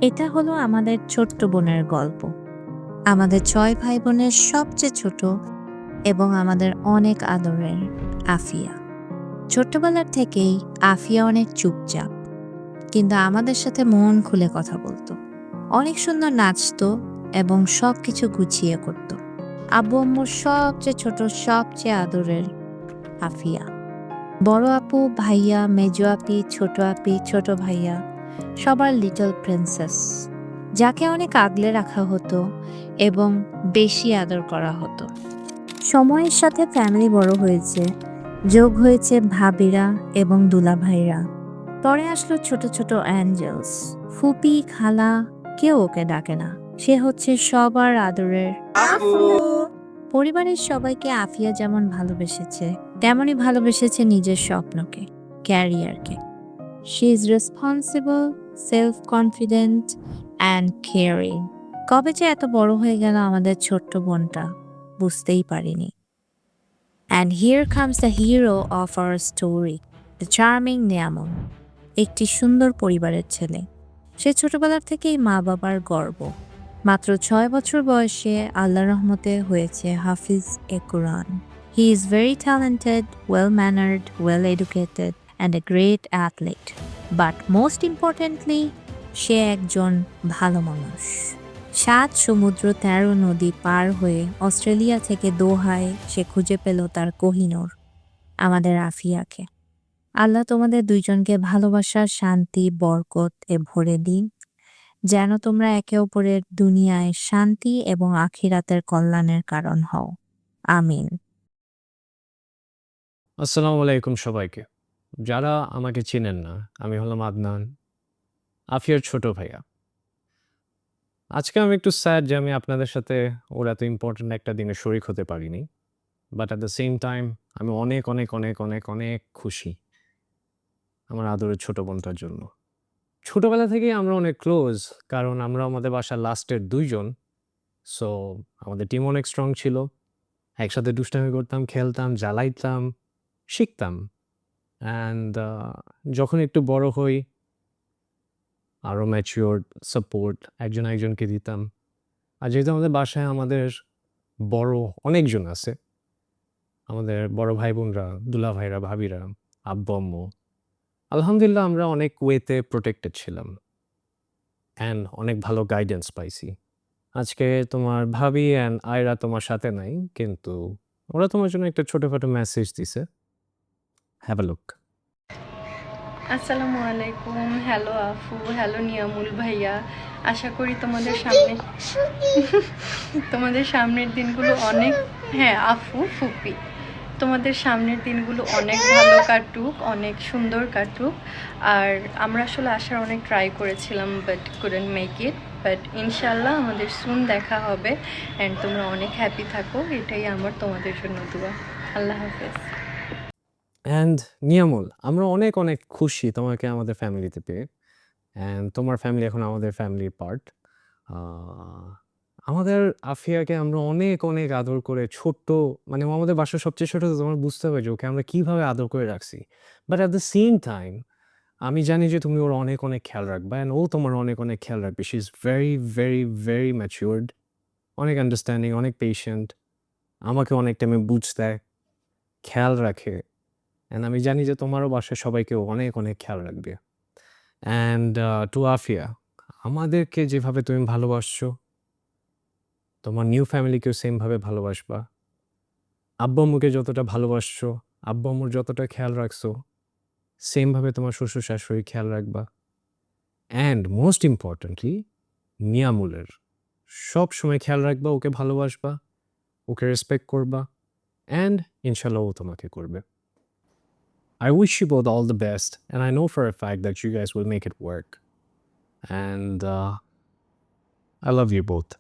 এটা হলো আমাদের ছোট্ট বোনের গল্প। আমাদের ৬ ভাই বোনের সবচেয়ে ছোট এবং আমাদের অনেক আদরের আফিয়া। ছোট্টবেলার থেকেই আফিয়া অনেক চুপচাপ, কিন্তু আমাদের সাথে মন খুলে কথা বলতো। অনেক সুন্দর নাচতো এবং সবকিছু গুছিয়ে করত। আব্বু আম্মুর সবচেয়ে ছোট, সবচেয়ে আদরের আফিয়া। বড় আপু, ভাইয়া, মেজো আপি, ছোট আপি, ছোট ভাইয়া সবার লিটল প্রিন্সেস, যাকে অনেক আগলে রাখা হতো এবং বেশি আদর করা হতো। সময়ের সাথে ফ্যামিলি বড় হয়েছে, যোগ হয়েছে ভাবিরা এবং দুলাভাইরা। পরে আসলো ছোট ছোট অ্যাঞ্জেলস, ফুপি, খালা, কেউ ওকে ডাকে না। সে হচ্ছে সবার আদরের পরিবারের সবাইকে আফিয়া যেমন ভালোবেসেছে, তেমনই ভালোবেসেছে নিজের স্বপ্নকে, ক্যারিয়ারকে। She is responsible, self confident and caring. কবে যে এত বড় হয়ে গেল আমাদের ছোট্ট বোনটা, বুঝতেই পারিনি। And here comes the hero of our story, the charming Niyaman. একটি সুন্দর পরিবারের ছেলে। সে ছোটবেলা থেকেই মা বাবার গর্ব। মাত্র ৬ বছর বয়সে আল্লাহর রহমতে হয়েছে হাফিজ এ কুরআন। He is very talented, well mannered, well educated and a great athlete. But most importantly, সে একজন ভালো মানুষ। ৭ সমুদ্র ১৩ নদী পার হয়ে অস্ট্রেলিয়া থেকে দোহায় সে খুঁজে পেল তার কোহিনূর, আমাদের আফিয়াকে। আল্লাহ তোমাদের দুইজনকে ভালোবাসা, শান্তি, বরকত এ ভরে দিন, যেন তোমরা একে অপরের দুনিয়ায় শান্তি এবং আখিরাতের কল্যাণের কারণ হও। আমিন। আসসালামু আলাইকুম সবাইকে। যারা আমাকে চেনেন না, আমি হলাম আদনান, আফিয়ার ছোট ভাইয়া। আজকে আমি একটু স্যাড যে আমি আপনাদের সাথে ওর এত ইম্পর্ট্যান্ট একটা দিনে শরিক হতে পারিনি। But at the same time আমি অনেক, অনেক, অনেক, অনেক, অনেক খুশি আমার আদরের ছোট বোনটার জন্য। ছোটবেলা থেকেই আমরা অনেক ক্লোজ, কারণ আমরা আমাদের বাসার লাস্টের ২ জন। সো আমাদের টিম অনেক স্ট্রং ছিল। একসাথে দুষ্টামি করতাম, খেলতাম, জ্বালাইতাম, শিখতাম। অ্যান্ড যখন একটু বড় হই আরও ম্যাচিওরড সাপোর্ট একজন আরেকজনকে দিতাম। আর যেহেতু আমাদের বাসায় আমাদের বড় অনেকজন আছে, আমাদের বড় ভাই-বোনরা, দুলাভাইরা, ভাবিরা, আব্বু-আম্মু। আলহামদুলিল্লাহ আমরা অনেক ওয়েতে প্রোটেক্টেড ছিলাম অ্যান্ড অনেক ভালো গাইডেন্স পাইছি। আজকে তোমার ভাবি অ্যান্ড আয়রা তোমার সাথে নাই, কিন্তু ওরা তোমার জন্য একটা ছোটখাটো মেসেজ দিছে। Have a look. আসসালামু আলাইকুম। হ্যালো আফু, হ্যালো নিয়ামুল ভাইয়া। আশা করি তোমাদের সামনের দিনগুলো অনেক, হ্যাঁ আফু ফুপি, তোমাদের সামনের দিনগুলো অনেক ভালো কাটুক, অনেক সুন্দর কাটুক। আর আমরা আসলে আসার অনেক ট্রাই করেছিলাম, but couldn't make it. But ইনশাল্লাহ আমাদের সুন দেখা হবে অ্যান্ড তোমরা অনেক হ্যাপি থাকো, এটাই আমার তোমাদের জন্য দোয়া। আল্লাহ হাফেজ। অ্যান্ড নিয়ামুল, আমরা অনেক, অনেক খুশি তোমাকে আমাদের ফ্যামিলিতে পেয়ে। অ্যান্ড তোমার ফ্যামিলি এখন আমাদের ফ্যামিলির পার্ট। আমাদের আফিয়াকে আমরা অনেক, অনেক আদর করে ছোট্ট, মানে ও আমাদের বাসার সবচেয়ে ছোট, তো তোমরা বুঝতে পারছো ওকে আমরা কীভাবে আদর করে রাখছি। But at the same time আমি জানি যে তুমি ওর অনেক, অনেক খেয়াল রাখবা অ্যান্ড ও তোমার অনেক, অনেক খেয়াল রাখবে। She is very, very, very matured, অনেক আন্ডারস্ট্যান্ডিং, অনেক পেশেন্ট। আমাকে অনেক টাইমে বুঝ দেয়, খেয়াল রাখে। অ্যান্ড আমি জানি যে তোমারও বাসায় সবাইকে ও অনেক, অনেক খেয়াল রাখবে। অ্যান্ড টু আফিয়া, আমাদেরকে যেভাবে তুমি ভালোবাসছো, তোমার নিউ ফ্যামিলিকেও সেমভাবে ভালোবাসবা। আব্বু-আম্মুকে যতটা ভালোবাসছো, আব্বু-আম্মুর যতটা খেয়াল রাখছো, সেমভাবে তোমার শ্বশুর-শাশুড়ির খেয়াল রাখবা। অ্যান্ড মোস্ট ইম্পর্টেন্টলি নিয়ামুলের সবসময় খেয়াল রাখবা, ওকে ভালোবাসবা, ওকে রেসপেক্ট করবা, অ্যান্ড ইনশাআল্লাহ ও তোমাকে করবে। I wish you both all the best, and I know for a fact that you guys will make it work. And I love you both.